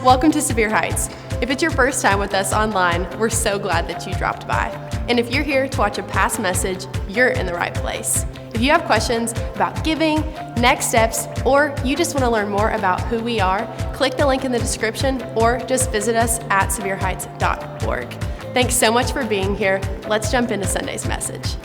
Welcome to Sevier Heights. If it's your first time with us online, we're so glad that you dropped by. And if you're here to watch a past message, you're in the right place. If you have questions about giving, next steps, or you just want to learn more about who we are, click the link in the description or just visit us at sevierheights.org. Thanks so much for being here. Let's jump into Sunday's message.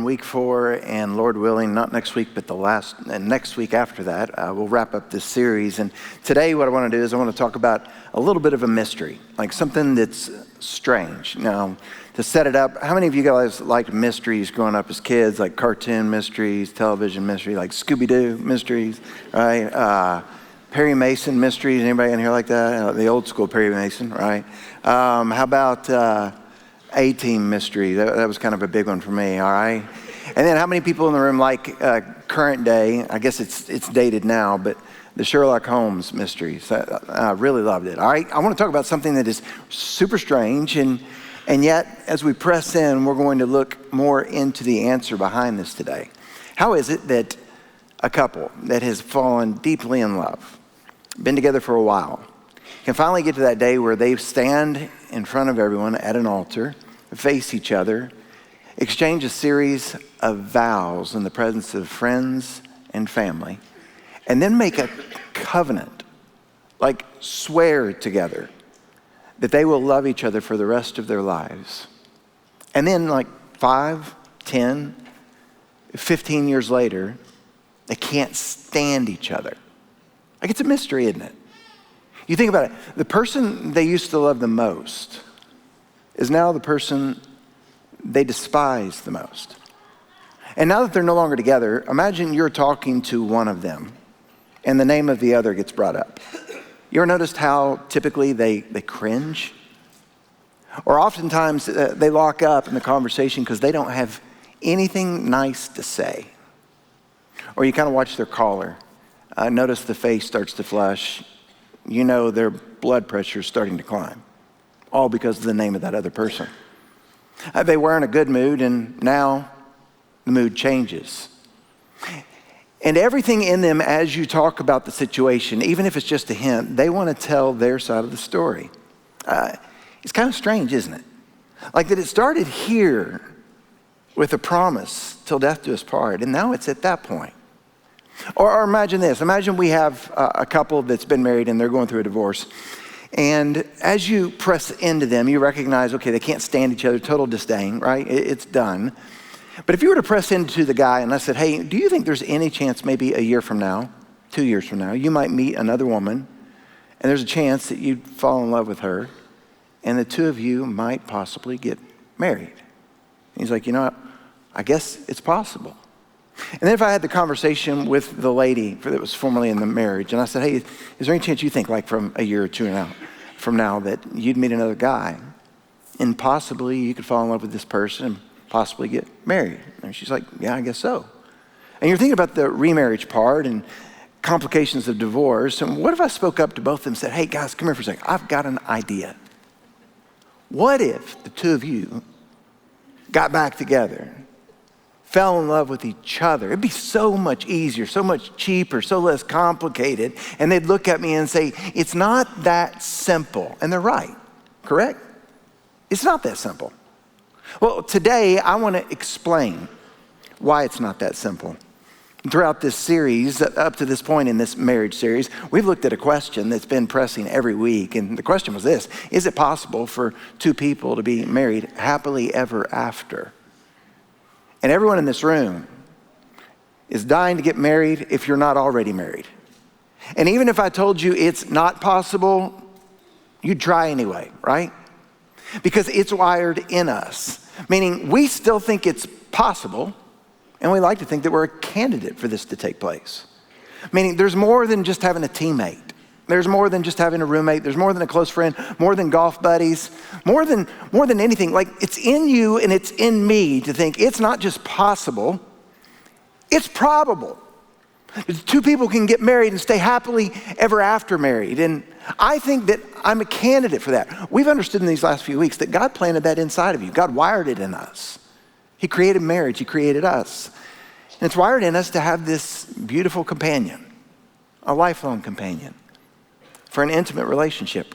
Week 4, and Lord willing, not next week, but next week after that, we'll wrap up this series. And today what I want to do is I want to talk about a little bit of a mystery, like something that's strange. Now, to set it up, how many of you guys liked mysteries growing up as kids, like cartoon mysteries, television mysteries, like Scooby-Doo mysteries, right? Perry Mason mysteries, anybody in here like that? The old school Perry Mason, right? How about A-Team mystery? That was kind of a big one for me, all right? And then how many people in the room like current day, I guess it's dated now, but the Sherlock Holmes mysteries? I really loved it, all right? I want to talk about something that is super strange, and yet as we press in, we're going to look more into the answer behind this today. How is it that a couple that has fallen deeply in love, been together for a while, can finally get to that day where they stand in front of everyone at an altar, face each other, exchange a series of vows in the presence of friends and family, and then make a covenant, like swear together that they will love each other for the rest of their lives. And then like 5, 10, 15 years later, they can't stand each other. Like, it's a mystery, isn't it? You think about it, the person they used to love the most is now the person they despise the most. And now that they're no longer together, imagine you're talking to one of them and the name of the other gets brought up. You ever noticed how typically they cringe? Or oftentimes they lock up in the conversation because they don't have anything nice to say. Or you kind of watch their caller. Notice the face starts to flush. You know their blood pressure is starting to climb. All because of the name of that other person. They were in a good mood, and now the mood changes. And everything in them, as you talk about the situation, even if it's just a hint, they want to tell their side of the story. It's kind of strange, isn't it? Like that it started here with a promise till death do us part, and now it's at that point. Or imagine this. Imagine we have a couple that's been married and they're going through a divorce. And as you press into them, you recognize, okay, they can't stand each other, total disdain, right? It's done. But if you were to press into the guy and I said, hey, do you think there's any chance maybe a year from now, 2 years from now, you might meet another woman and there's a chance that you'd fall in love with her and the two of you might possibly get married? And he's like, you know what? I guess it's possible. And then if I had the conversation with the lady that was formerly in the marriage, and I said, hey, is there any chance you think like from a year or two from now that you'd meet another guy and possibly you could fall in love with this person and possibly get married? And she's like, yeah, I guess so. And you're thinking about the remarriage part and complications of divorce. And what if I spoke up to both of them and said, hey, guys, come here for a second. I've got an idea. What if the two of you got back together, fell in love with each other? It'd be so much easier, so much cheaper, so less complicated. And they'd look at me and say, it's not that simple. And they're right, correct? It's not that simple. Well, today I want to explain why it's not that simple. Throughout this series, up to this point in this marriage series, we've looked at a question that's been pressing every week. And the question was this: is it possible for two people to be married happily ever after? And everyone in this room is dying to get married if you're not already married. And even if I told you it's not possible, you'd try anyway, right? because it's wired in us. Meaning we still think it's possible, and we like to think that we're a candidate for this to take place. Meaning there's more than just having a teammate. There's more than just having a roommate. There's more than a close friend, more than golf buddies, more than anything. Like, it's in you and it's in me to think it's not just possible, it's probable. Two people can get married and stay happily ever after married. And I think that I'm a candidate for that. We've understood in these last few weeks that God planted that inside of you. God wired it in us. He created marriage. He created us. And it's wired in us to have this beautiful companion, a lifelong companion for an intimate relationship.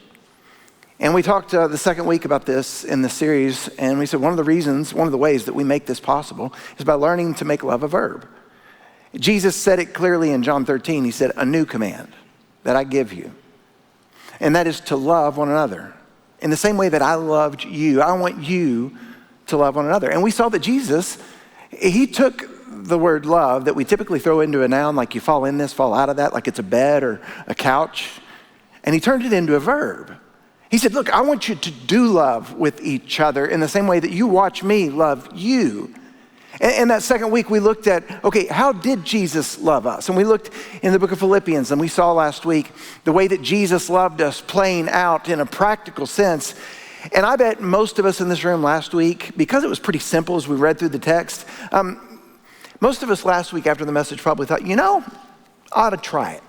And we talked the second week about this in the series, and we said one of the ways that we make this possible is by learning to make love a verb. Jesus said it clearly in John 13. He said, a new command that I give you. And that is to love one another. In the same way that I loved you, I want you to love one another. And we saw that Jesus, he took the word love that we typically throw into a noun, like you fall in this, fall out of that, like it's a bed or a couch, and he turned it into a verb. He said, look, I want you to do love with each other in the same way that you watch me love you. And that second week we looked at, okay, how did Jesus love us? And we looked in the book of Philippians, and we saw last week the way that Jesus loved us playing out in a practical sense. And I bet most of us in this room last week, because it was pretty simple as we read through the text, most of us last week after the message probably thought, I ought to try it.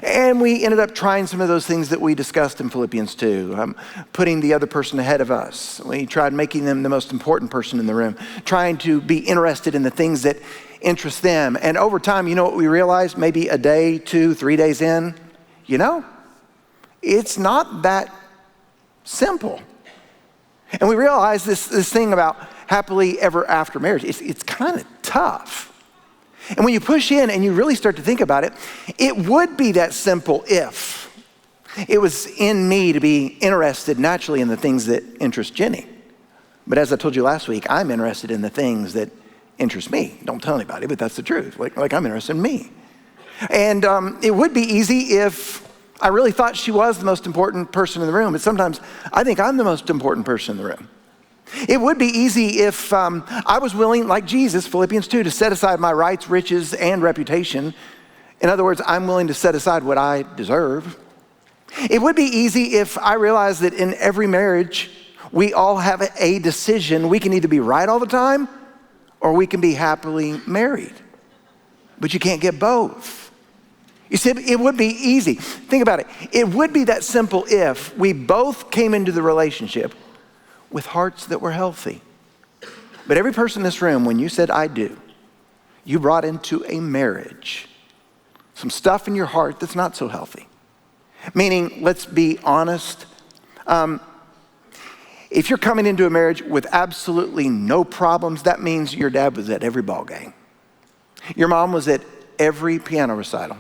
And we ended up trying some of those things that we discussed in Philippians 2, putting the other person ahead of us. We tried making them the most important person in the room, trying to be interested in the things that interest them. And over time, you know what we realized? Maybe a day, 2, 3 days in, it's not that simple. And we realized this thing about happily ever after marriage, it's kind of tough. And when you push in and you really start to think about it, it would be that simple if it was in me to be interested naturally in the things that interest Jenny. But as I told you last week, I'm interested in the things that interest me. Don't tell anybody, but that's the truth. Like I'm interested in me. And it would be easy if I really thought she was the most important person in the room. But sometimes I think I'm the most important person in the room. It would be easy if I was willing, like Jesus, Philippians 2, to set aside my rights, riches, and reputation. In other words, I'm willing to set aside what I deserve. It would be easy if I realized that in every marriage, we all have a decision. We can either be right all the time, or we can be happily married. But you can't get both. You see, it would be easy. Think about it. It would be that simple if we both came into the relationship with hearts that were healthy. But every person in this room, when you said, I do, you brought into a marriage some stuff in your heart that's not so healthy. Meaning, let's be honest, if you're coming into a marriage with absolutely no problems, that means your dad was at every ball game. Your mom was at every piano recital.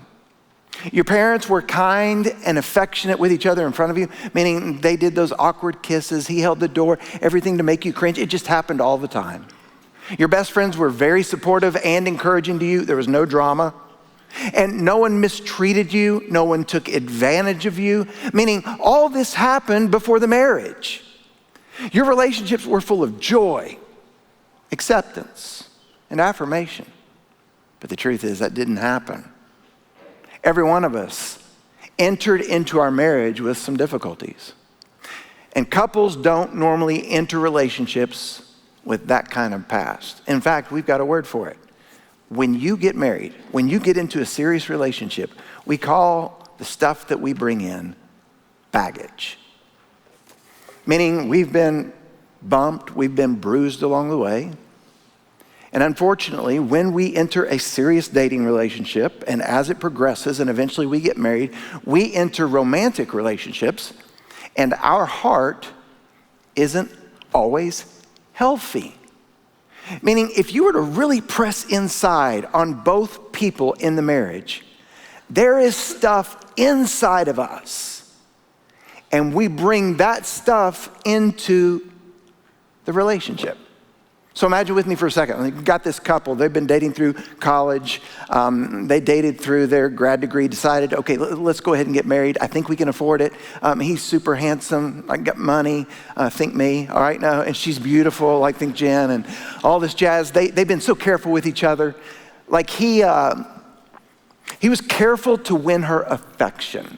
Your parents were kind and affectionate with each other in front of you, meaning they did those awkward kisses. He held the door, everything to make you cringe. It just happened all the time. Your best friends were very supportive and encouraging to you. There was no drama. And no one mistreated you. No one took advantage of you, meaning all this happened before the marriage. Your relationships were full of joy, acceptance, and affirmation. But the truth is that didn't happen. Every one of us entered into our marriage with some difficulties. And couples don't normally enter relationships with that kind of past. In fact, we've got a word for it. When you get married, when you get into a serious relationship, we call the stuff that we bring in baggage. Meaning we've been bumped, we've been bruised along the way. And unfortunately, when we enter a serious dating relationship, and as it progresses and eventually we get married, we enter romantic relationships, and our heart isn't always healthy. Meaning, if you were to really press inside on both people in the marriage, there is stuff inside of us, and we bring that stuff into the relationship. So imagine with me for a second. You've got this couple. They've been dating through college. They dated through their grad degree, decided, okay, let's go ahead and get married. I think we can afford it. He's super handsome. I got money. Think me. All right, now. And she's beautiful. Like, think Jen and all this jazz. They've been so careful with each other. Like, he was careful to win her affection.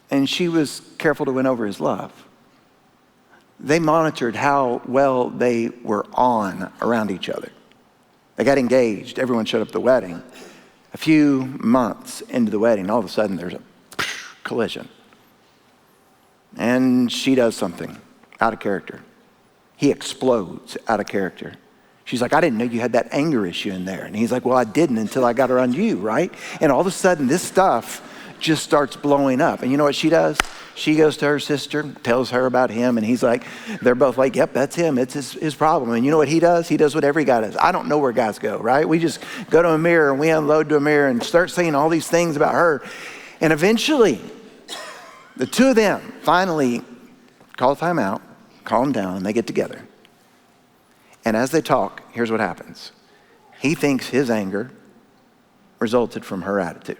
And she was careful to win over his love. They monitored how well they were on around each other. They got engaged. Everyone showed up at the wedding. A few months into the wedding, all of a sudden there's a collision. And she does something out of character. He explodes out of character. She's like, I didn't know you had that anger issue in there. And he's like, well, I didn't until I got around you, right? And all of a sudden this stuff just starts blowing up. And you know what she does? She goes to her sister, tells her about him, and he's like, they're both like, yep, that's him. It's his problem. And you know what he does? He does what every guy does. I don't know where guys go, right? We just go to a mirror and we unload to a mirror and start saying all these things about her. And eventually, the two of them finally call a time out, calm down, and they get together. And as they talk, here's what happens. He thinks his anger resulted from her attitude.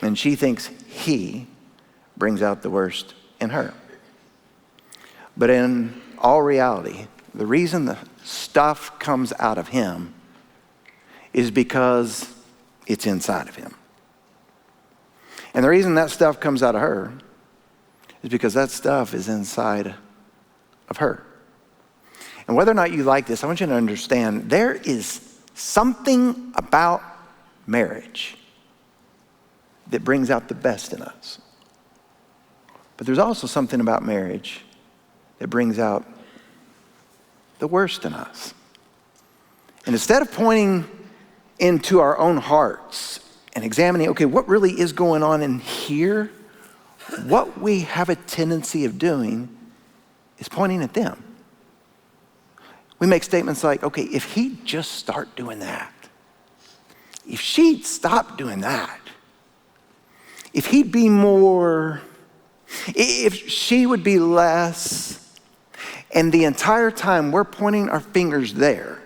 And she thinks he brings out the worst in her. But in all reality, the reason the stuff comes out of him is because it's inside of him. And the reason that stuff comes out of her is because that stuff is inside of her. And whether or not you like this, I want you to understand there is something about marriage that brings out the best in us. But there's also something about marriage that brings out the worst in us. And instead of pointing into our own hearts and examining, okay, what really is going on in here, what we have a tendency of doing is pointing at them. We make statements like, okay, if he'd just start doing that, if she'd stop doing that, if he'd be more, if she would be less, and the entire time we're pointing our fingers there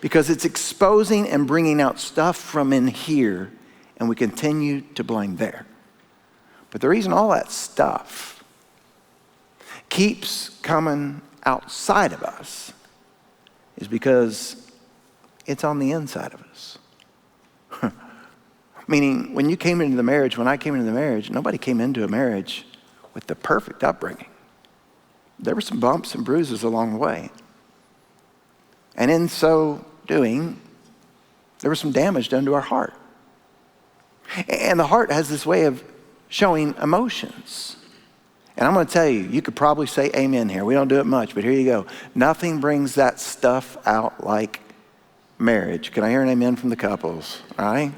because it's exposing and bringing out stuff from in here, and we continue to blame there. But the reason all that stuff keeps coming outside of us is because it's on the inside of us. Meaning, when you came into the marriage, when I came into the marriage, nobody came into a marriage with the perfect upbringing. There were some bumps and bruises along the way. And in so doing, there was some damage done to our heart. And the heart has this way of showing emotions. And I'm going to tell you, you could probably say amen here. We don't do it much, but here you go. Nothing brings that stuff out like marriage. Can I hear an amen from the couples? All right?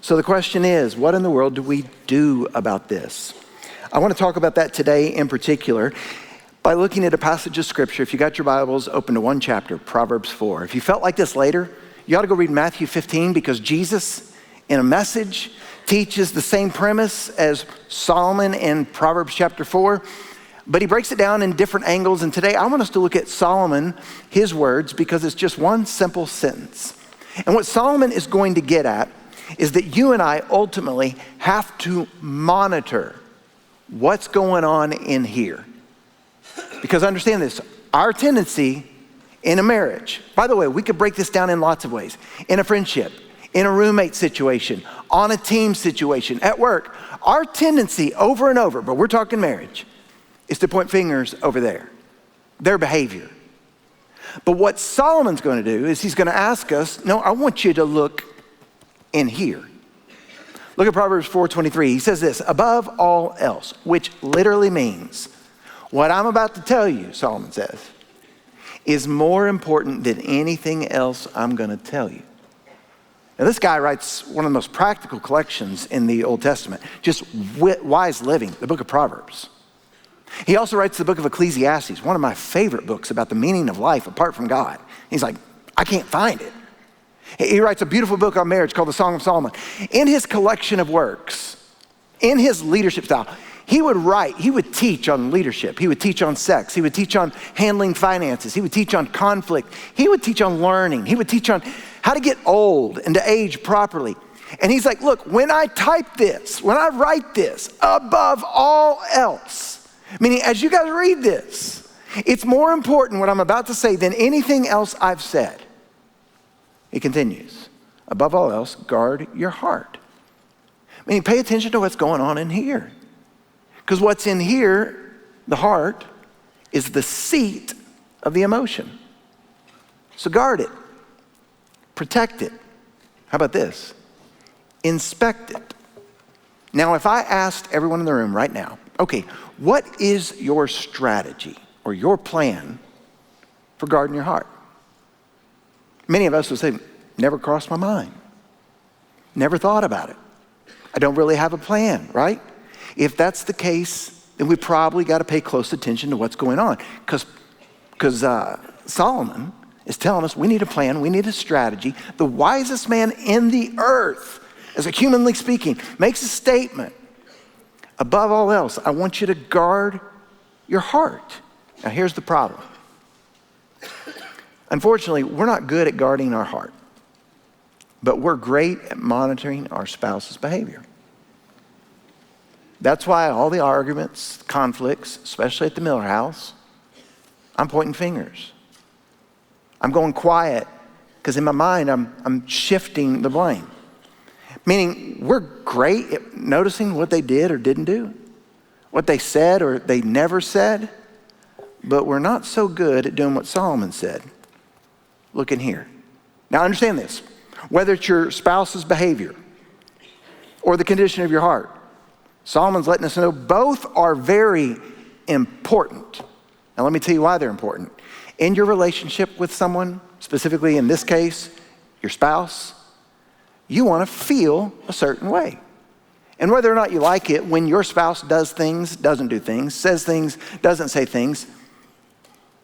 So the question is, what in the world do we do about this? I want to talk about that today in particular by looking at a passage of scripture. If you got your Bibles, open to one chapter, Proverbs 4. If you felt like this later, you ought to go read Matthew 15 because Jesus, in a message, teaches the same premise as Solomon in Proverbs chapter 4, but he breaks it down in different angles. And today I want us to look at Solomon, his words, because it's just one simple sentence. And what Solomon is going to get at is that you and I ultimately have to monitor what's going on in here. Because understand this, our tendency in a marriage, by the way, we could break this down in lots of ways. In a friendship, in a roommate situation, on a team situation, at work, our tendency over and over, but we're talking marriage, is to point fingers over there, their behavior. But what Solomon's going to do is he's going to ask us, no, I want you to look in here. Look at Proverbs 4:23. He says this, above all else, which literally means what I'm about to tell you, Solomon says, is more important than anything else I'm going to tell you. Now, this guy writes one of the most practical collections in the Old Testament, just wise living, the book of Proverbs. He also writes the book of Ecclesiastes, one of my favorite books about the meaning of life apart from God. He's like, I can't find it. He writes a beautiful book on marriage called the Song of Solomon. In his collection of works, in his leadership style, He would write, he would teach on leadership. He would teach on sex. He would teach on handling finances. He would teach on conflict. He would teach on learning. He would teach on how to get old and to age properly. And he's like, look, when I type this, when I write this, above all else, meaning as you guys read this, it's more important what I'm about to say than anything else I've said. He continues, above all else, guard your heart. Meaning pay attention to what's going on in here. Because what's in here, the heart, is the seat of the emotion. So guard it. Protect it. How about this? Inspect it. Now, if I asked everyone in the room right now, okay, what is your strategy or your plan for guarding your heart? Many of us would say, never crossed my mind. Never thought about it. I don't really have a plan, right? If that's the case, then we probably got to pay close attention to what's going on. Because Solomon is telling us we need a plan, we need a strategy. The wisest man in the earth, as a humanly speaking, makes a statement. Above all else, I want you to guard your heart. Now here's the problem. Unfortunately, we're not good at guarding our heart, but we're great at monitoring our spouse's behavior. That's why all the arguments, conflicts, especially at the Miller house, I'm pointing fingers. I'm going quiet because in my mind, I'm shifting the blame. Meaning we're great at noticing what they did or didn't do, what they said or they never said, but we're not so good at doing what Solomon said. Look in here. Now understand this, whether it's your spouse's behavior or the condition of your heart, Solomon's letting us know both are very important. Now let me tell you why they're important. In your relationship with someone, specifically in this case, your spouse, you want to feel a certain way. And whether or not you like it, when your spouse does things, doesn't do things, says things, doesn't say things,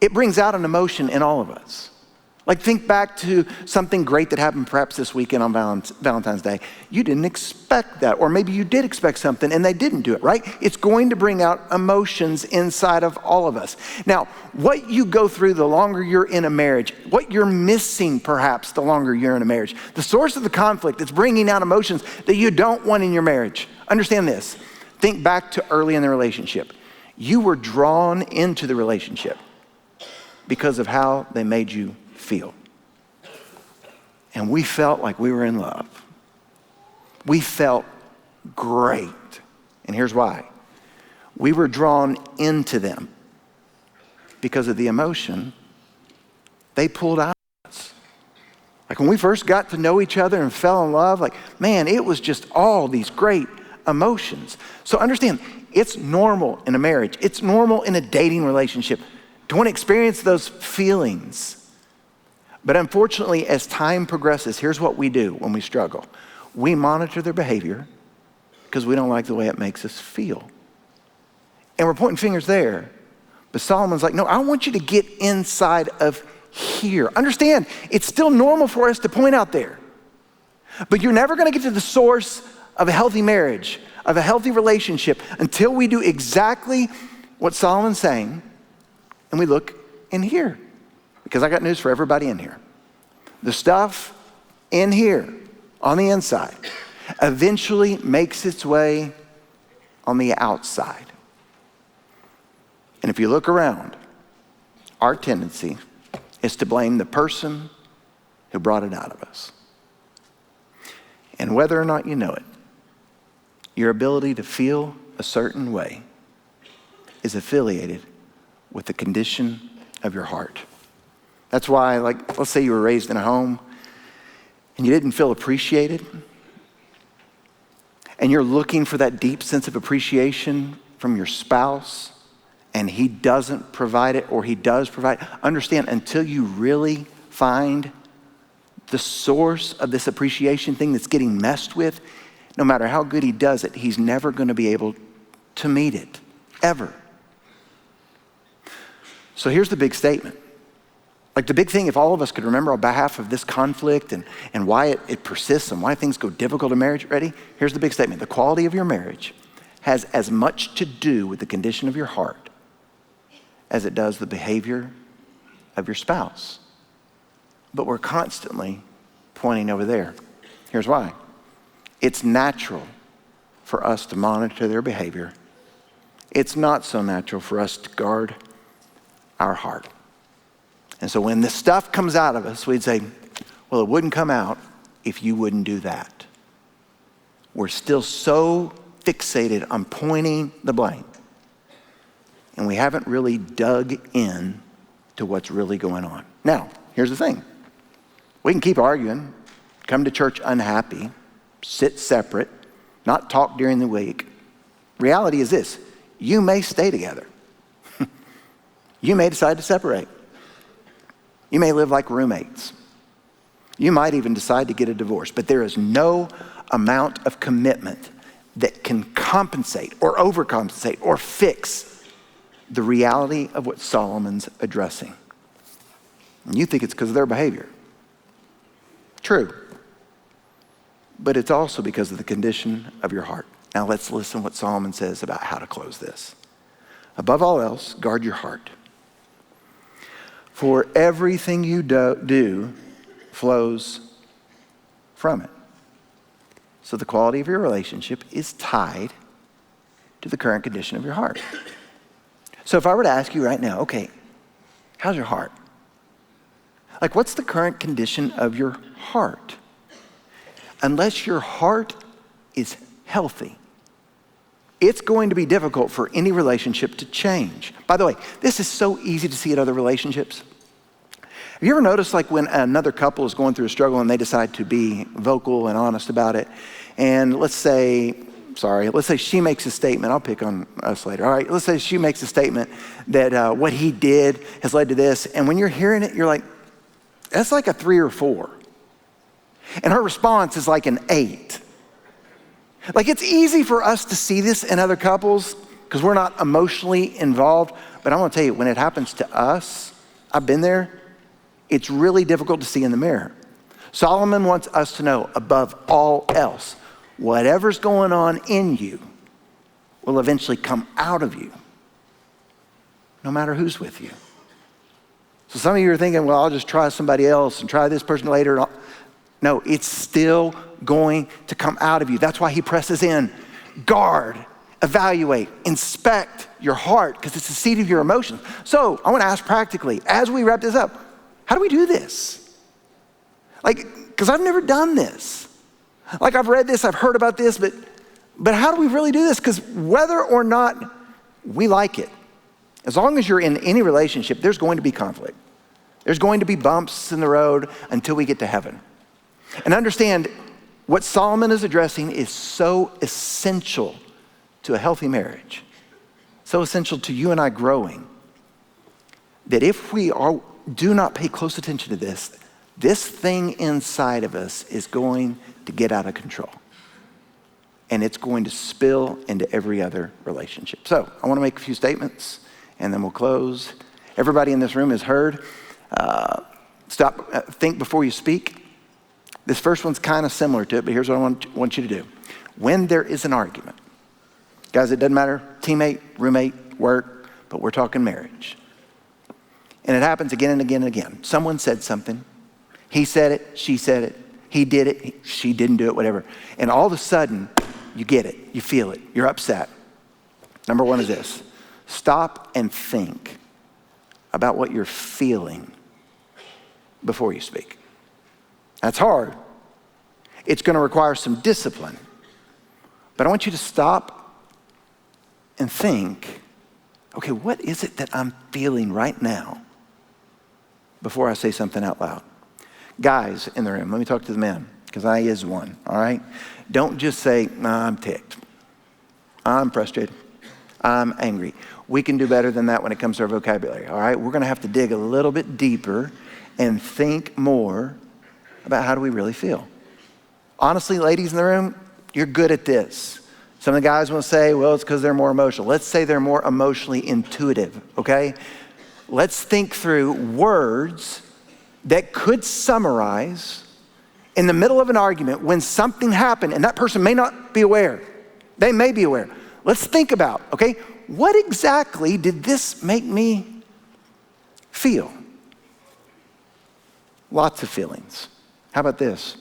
it brings out an emotion in all of us. Like think back to something great that happened perhaps this weekend on Valentine's Day. You didn't expect that, or maybe you did expect something and they didn't do it, right? It's going to bring out emotions inside of all of us. Now, what you go through the longer you're in a marriage, what you're missing perhaps the longer you're in a marriage, the source of the conflict that's bringing out emotions that you don't want in your marriage. Understand this. Think back to early in the relationship. You were drawn into the relationship because of how they made you feel. And we felt like we were in love. We felt great. And here's why. We were drawn into them because of the emotion they pulled out of us. Like when we first got to know each other and fell in love, like, man, it was just all these great emotions. So understand, it's normal in a marriage. It's normal in a dating relationship to want to experience those feelings. But unfortunately, as time progresses, here's what we do when we struggle. We monitor their behavior because we don't like the way it makes us feel. And we're pointing fingers there. But Solomon's like, no, I want you to get inside of here. Understand, it's still normal for us to point out there. But you're never going to get to the source of a healthy marriage, of a healthy relationship, until we do exactly what Solomon's saying, and we look in here. Because I got news for everybody in here. The stuff in here, on the inside, eventually makes its way on the outside. And if you look around, our tendency is to blame the person who brought it out of us. And whether or not you know it, your ability to feel a certain way is affiliated with the condition of your heart. That's why, like, let's say you were raised in a home and you didn't feel appreciated, and you're looking for that deep sense of appreciation from your spouse, and he doesn't provide it, or he does provide it. Understand, until you really find the source of this appreciation thing that's getting messed with, no matter how good he does it, he's never going to be able to meet it, ever. So here's the big statement. Like the big thing, if all of us could remember on behalf of this conflict and why it persists and why things go difficult in marriage, ready? Here's the big statement. The quality of your marriage has as much to do with the condition of your heart as it does the behavior of your spouse. But we're constantly pointing over there. Here's why. It's natural for us to monitor their behavior. It's not so natural for us to guard our heart. And so when this stuff comes out of us, we'd say, well, it wouldn't come out if you wouldn't do that. We're still so fixated on pointing the blame. And we haven't really dug in to what's really going on. Now, here's the thing. We can keep arguing, come to church unhappy, sit separate, not talk during the week. Reality is this. You may stay together. You may decide to separate. You may live like roommates. You might even decide to get a divorce, but there is no amount of commitment that can compensate or overcompensate or fix the reality of what Solomon's addressing. And you think it's because of their behavior. True. But it's also because of the condition of your heart. Now let's listen what Solomon says about how to close this. Above all else, guard your heart. For everything you do flows from it. So the quality of your relationship is tied to the current condition of your heart. So if I were to ask you right now, okay, how's your heart? Like, what's the current condition of your heart? Unless your heart is healthy, it's going to be difficult for any relationship to change. By the way, this is so easy to see in other relationships. Have you ever noticed, like, when another couple is going through a struggle and they decide to be vocal and honest about it, and let's say she makes a statement. I'll pick on us later. All right, let's say she makes a statement that what he did has led to this, and when you're hearing it, you're like, that's like a 3 or 4. And her response is like an 8. Like, it's easy for us to see this in other couples because we're not emotionally involved. But I want to tell you, when it happens to us, I've been there, it's really difficult to see in the mirror. Solomon wants us to know, above all else, whatever's going on in you will eventually come out of you, no matter who's with you. So some of you are thinking, well, I'll just try somebody else and try this person later. No, it's still going to come out of you. That's why he presses in. Guard, evaluate, inspect your heart, because it's the seat of your emotions. So I want to ask practically, as we wrap this up, how do we do this? Like, because I've never done this. Like, I've read this, I've heard about this, but how do we really do this? Because whether or not we like it, as long as you're in any relationship, there's going to be conflict. There's going to be bumps in the road until we get to heaven. And understand, what Solomon is addressing is so essential to a healthy marriage, so essential to you and I growing, that if we do not pay close attention to this thing inside of us is going to get out of control. And it's going to spill into every other relationship. So I want to make a few statements, and then we'll close. Everybody in this room has heard. Think before you speak. This first one's kind of similar to it, but here's what I want you to do. When there is an argument, guys, it doesn't matter, teammate, roommate, work, but we're talking marriage. And it happens again and again and again. Someone said something. He said it, she said it, he did it, she didn't do it, whatever. And all of a sudden, you get it, you feel it, you're upset. Number one is this: stop and think about what you're feeling before you speak. That's hard. It's going to require some discipline. But I want you to stop and think, okay, what is it that I'm feeling right now before I say something out loud? Guys in the room, let me talk to the men, because I is one, all right? Don't just say, nah, I'm ticked. I'm frustrated. I'm angry. We can do better than that when it comes to our vocabulary, all right? We're going to have to dig a little bit deeper and think more about how do we really feel. Honestly, ladies in the room, you're good at this. Some of the guys will say, well, it's because they're more emotional. Let's say they're more emotionally intuitive, okay? Let's think through words that could summarize in the middle of an argument when something happened and that person may not be aware. They may be aware. let's think about, okay, what exactly did this make me feel? Lots of feelings. How about this?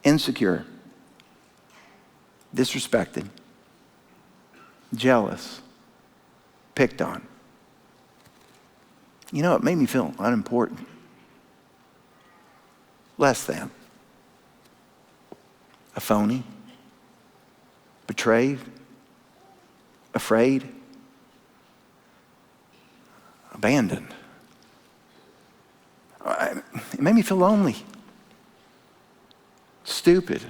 Insecure, disrespected, jealous, picked on. You know, it made me feel unimportant, less than, a phony, betrayed, afraid, abandoned. It made me feel lonely, stupid.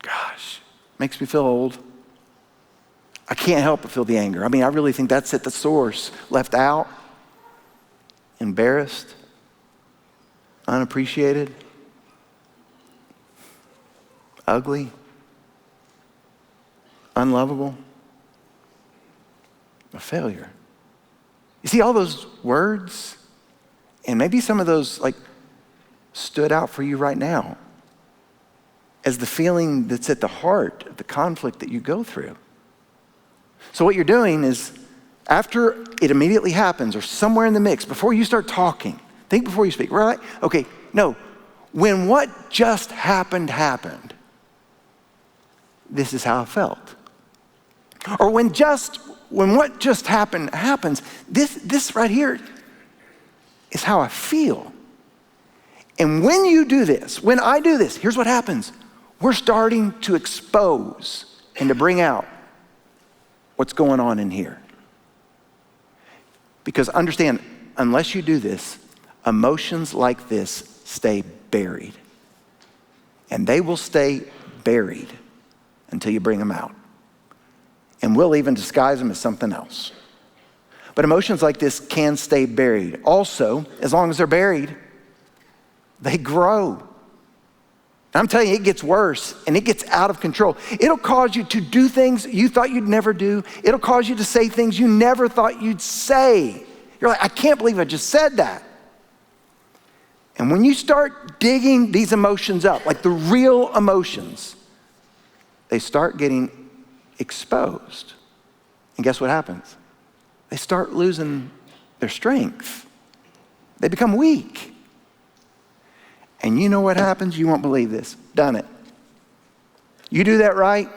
Gosh, makes me feel old. I can't help but feel the anger. I mean, I really think that's at the source. Left out, embarrassed, unappreciated, ugly, unlovable, a failure. You see all those words? And maybe some of those stood out for you right now as the feeling that's at the heart of the conflict that you go through. So what you're doing is, after it immediately happens or somewhere in the mix, before you start talking, think before you speak, right? Okay, no, when what just happened, this is how I felt. Or when what just happened happens, this right here is how I feel. And when you do this, when I do this, here's what happens. We're starting to expose and to bring out what's going on in here. Because understand, unless you do this, emotions like this stay buried. And they will stay buried until you bring them out. And we'll even disguise them as something else. But emotions like this can stay buried. Also, as long as they're buried, they grow. I'm telling you, it gets worse and it gets out of control. It'll cause you to do things you thought you'd never do. It'll cause you to say things you never thought you'd say. You're like, I can't believe I just said that. And when you start digging these emotions up, like the real emotions, they start getting exposed. And guess what happens? They start losing their strength. They become weak. And you know what happens? You won't believe this. Done it. You do that right,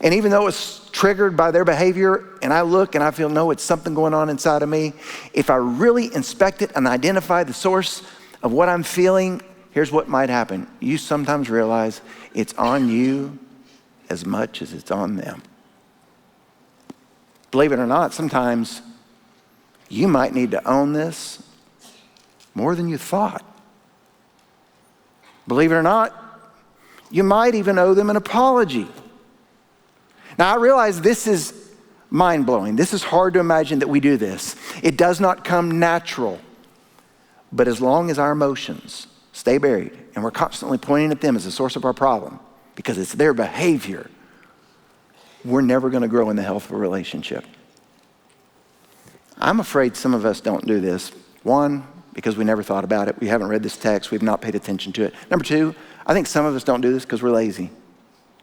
and even though it's triggered by their behavior, and I look and I feel, no, it's something going on inside of me, if I really inspect it and identify the source of what I'm feeling, here's what might happen. You sometimes realize it's on you as much as it's on them. Believe it or not, sometimes you might need to own this more than you thought. Believe it or not, you might even owe them an apology. Now, I realize this is mind-blowing. This is hard to imagine that we do this. It does not come natural. But as long as our emotions stay buried and we're constantly pointing at them as the source of our problem because it's their behavior, we're never going to grow in the health of a relationship. I'm afraid some of us don't do this. One, because we never thought about it. We haven't read this text. We've not paid attention to it. Number two, I think some of us don't do this because we're lazy.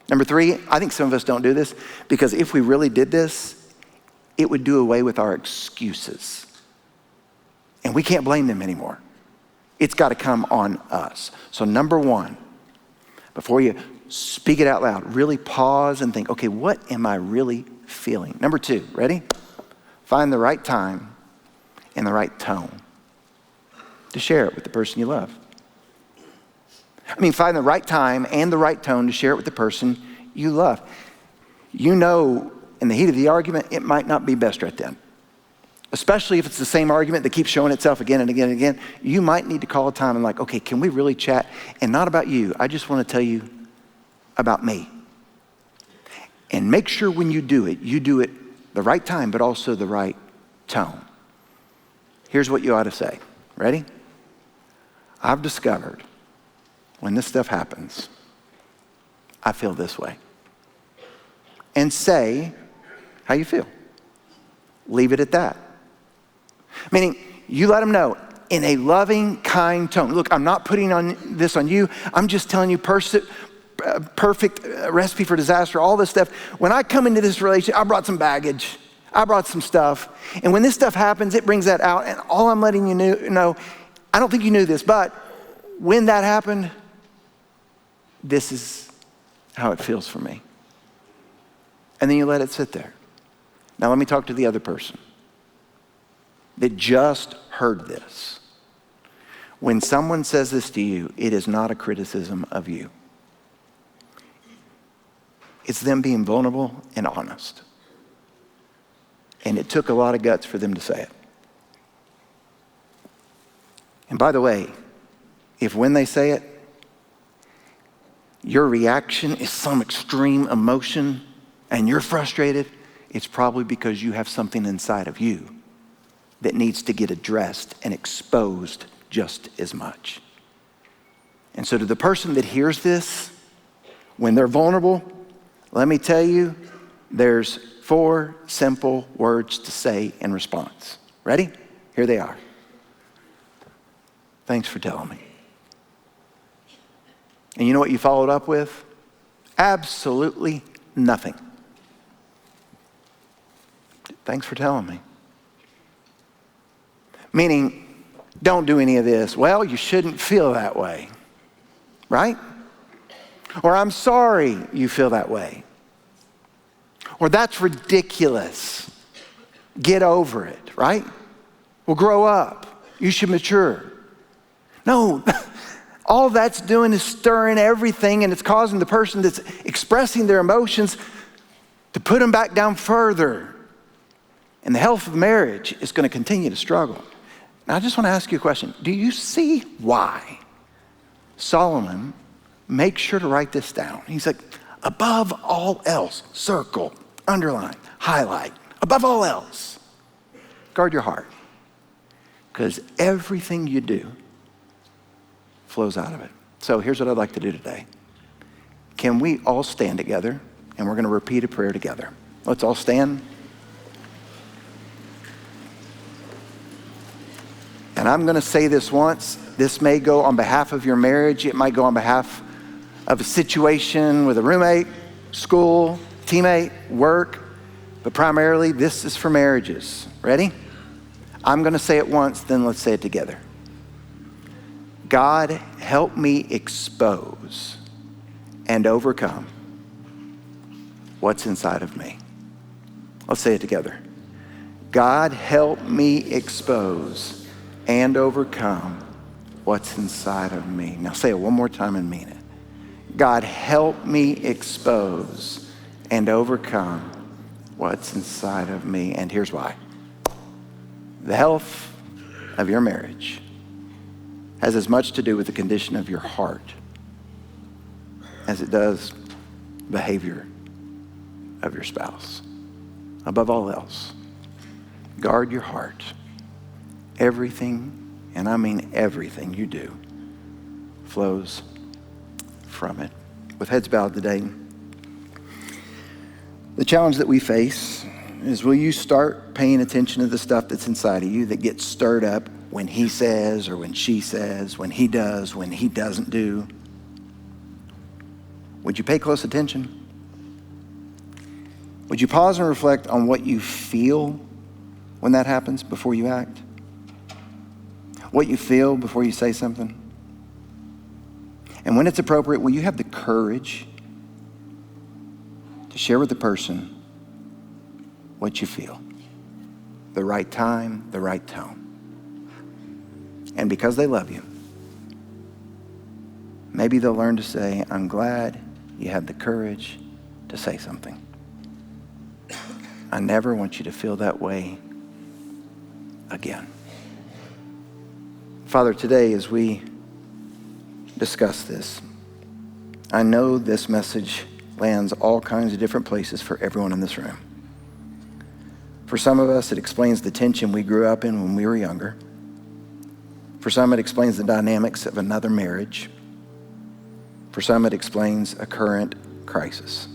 Number three, I think some of us don't do this because if we really did this, it would do away with our excuses. And we can't blame them anymore. It's got to come on us. So number one, before you speak it out loud, really pause and think, okay, what am I really feeling? Number two, ready? Find the right time and the right tone to share it with the person you love. Find the right time and the right tone to share it with the person you love. You know, in the heat of the argument, it might not be best right then. Especially if it's the same argument that keeps showing itself again and again and again. You might need to call a time and okay, can we really chat? And not about you. I just want to tell you about me. And make sure when you do it the right time, but also the right tone. Here's what you ought to say. Ready? I've discovered when this stuff happens, I feel this way. And say how you feel. Leave it at that. Meaning, you let them know in a loving, kind tone. Look, I'm not putting this on you. I'm just telling you perfect recipe for disaster, all this stuff. When I come into this relationship, I brought some baggage. I brought some stuff. And when this stuff happens, it brings that out. And all I'm letting you know, I don't think you knew this, but when that happened, this is how it feels for me. And then you let it sit there. Now let me talk to the other person that just heard this. When someone says this to you, it is not a criticism of you. It's them being vulnerable and honest. And it took a lot of guts for them to say it. And by the way, if when they say it, your reaction is some extreme emotion and you're frustrated, it's probably because you have something inside of you that needs to get addressed and exposed just as much. And so to the person that hears this, when they're vulnerable, let me tell you, there's 4 simple words to say in response. Ready? Here they are. Thanks for telling me. And you know what you followed up with? Absolutely nothing. Thanks for telling me. Meaning, don't do any of this. Well, you shouldn't feel that way, right? Or I'm sorry you feel that way. Or that's ridiculous. Get over it, right? Well, grow up. You should mature. No, all that's doing is stirring everything, and it's causing the person that's expressing their emotions to put them back down further. And the health of marriage is going to continue to struggle. Now, I just want to ask you a question. Do you see why Solomon makes sure to write this down? He's like, above all else, circle, underline, highlight. Above all else, guard your heart. Because everything you do flows out of it. So here's what I'd like to do today. Can we all stand together? And we're going to repeat a prayer together. Let's all stand. And I'm going to say this once. This may go on behalf of your marriage. It might go on behalf of a situation with a roommate, school, teammate, work. But primarily, this is for marriages. Ready? I'm going to say it once, then let's say it together. God, help me expose and overcome what's inside of me. Let's say it together. God, help me expose and overcome what's inside of me. Now say it one more time and mean it. God, help me expose and overcome what's inside of me. And here's why. The health of your marriage has as much to do with the condition of your heart as it does behavior of your spouse. Above all else, guard your heart. Everything, and I mean everything you do, flows from it. With heads bowed today, the challenge that we face is, will you start paying attention to the stuff that's inside of you that gets stirred up when he says or when she says, when he does, when he doesn't do? Would you pay close attention? Would you pause and reflect on what you feel when that happens before you act? What you feel before you say something? And when it's appropriate, will you have the courage to share with the person what you feel? The right time, the right tone. And because they love you, maybe they'll learn to say, I'm glad you had the courage to say something. I never want you to feel that way again. Father, today as we discuss this, I know this message lands all kinds of different places for everyone in this room. For some of us, it explains the tension we grew up in when we were younger. For some, it explains the dynamics of another marriage. For some, it explains a current crisis.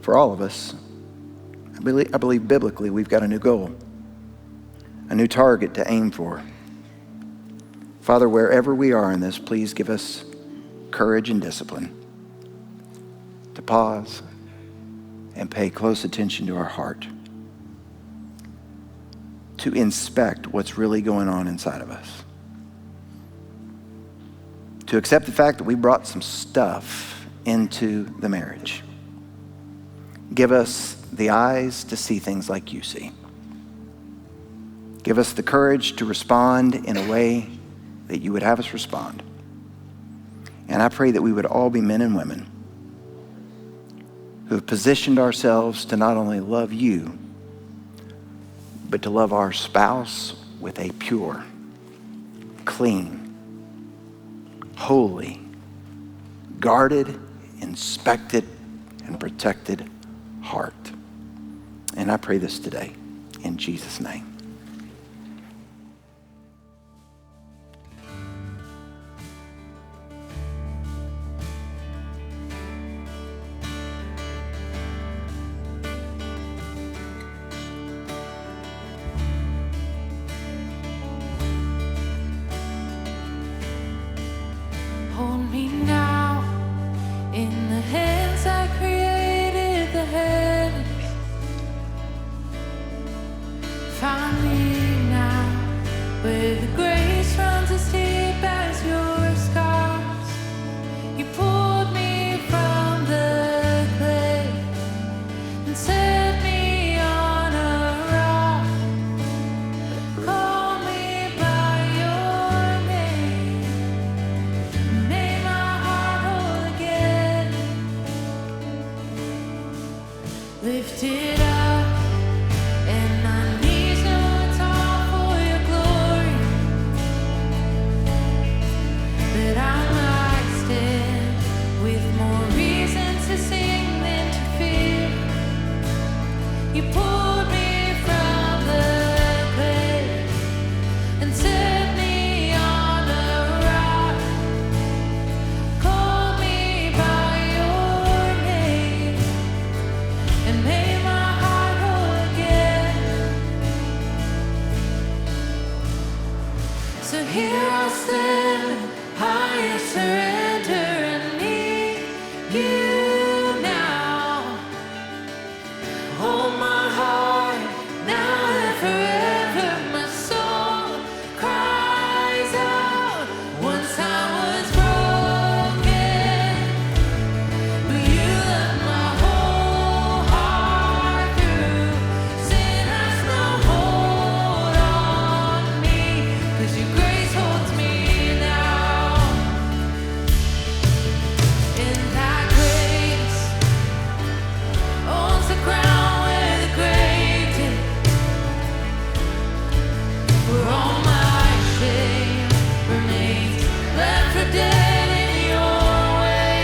For all of us, I believe biblically we've got a new goal, a new target to aim for. Father, wherever we are in this, please give us courage and discipline pause and pay close attention to our heart, to inspect what's really going on inside of us, to accept the fact that we brought some stuff into the marriage. Give us the eyes to see things like you see. Give us the courage to respond in a way that you would have us respond. And I pray that we would all be men and women who have positioned ourselves to not only love you, but to love our spouse with a pure, clean, holy, guarded, inspected, and protected heart. And I pray this today in Jesus' name. Hold me now in the hands I created the heavens. Find me now where the grace runs as deep as your scars. You pulled me from the clay and set me on a rock. Call me by your name. Make my heart whole again. Lift it up, and my knees know it's all for your glory. That I might stand with more reason to sing than to fear. You pulled me from the clay and set me on a rock. Call me by your name and made my heart whole again. So here I stand, I surrender and need you now. Hold my heart now and forever. My soul cries out. Once I was broken, but you let my whole heart through. Sin has no hold on me, 'cause your grace holds me now. And that grace owns the ground where the grave did. Where all my shame remains, left for dead in your way.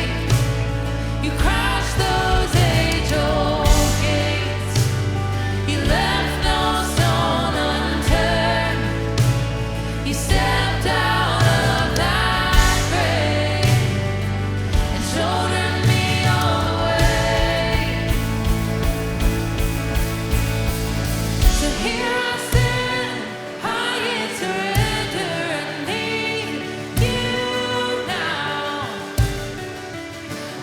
You crashed those age-old gates. You left no stone unturned. You stepped out of that grave and shouldered me all the way. So here I stand, I surrender and need you now.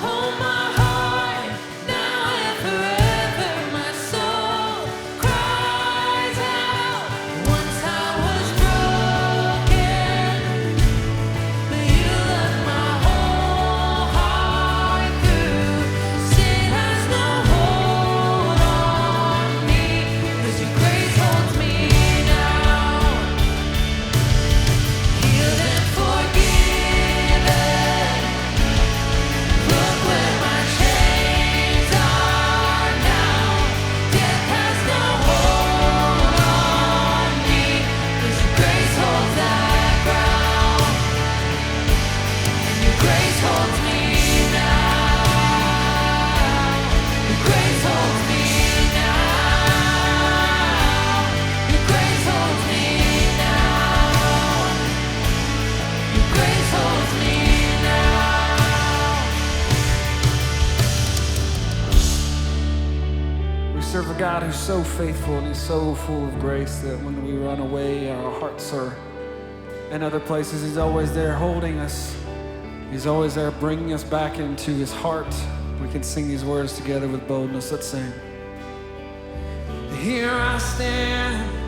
Hold my heart now and forever. My soul cries out. Once I was broken, but you let my whole heart through. Sin has no hold on me, 'cause your grace holds me now. Healed and forgiven. Look where my chains are now. Death has no hold on me, 'cause your grace holds that ground. And your grace holds me now. Your grace holds me now. Your grace holds me now. Your grace holds me now. We serve a God who's so faithful and he's so full of grace that when we run away, our hearts are in other places. He's always there holding us. He's always there bringing us back into his heart. We can sing these words together with boldness. Let's sing. Here I stand,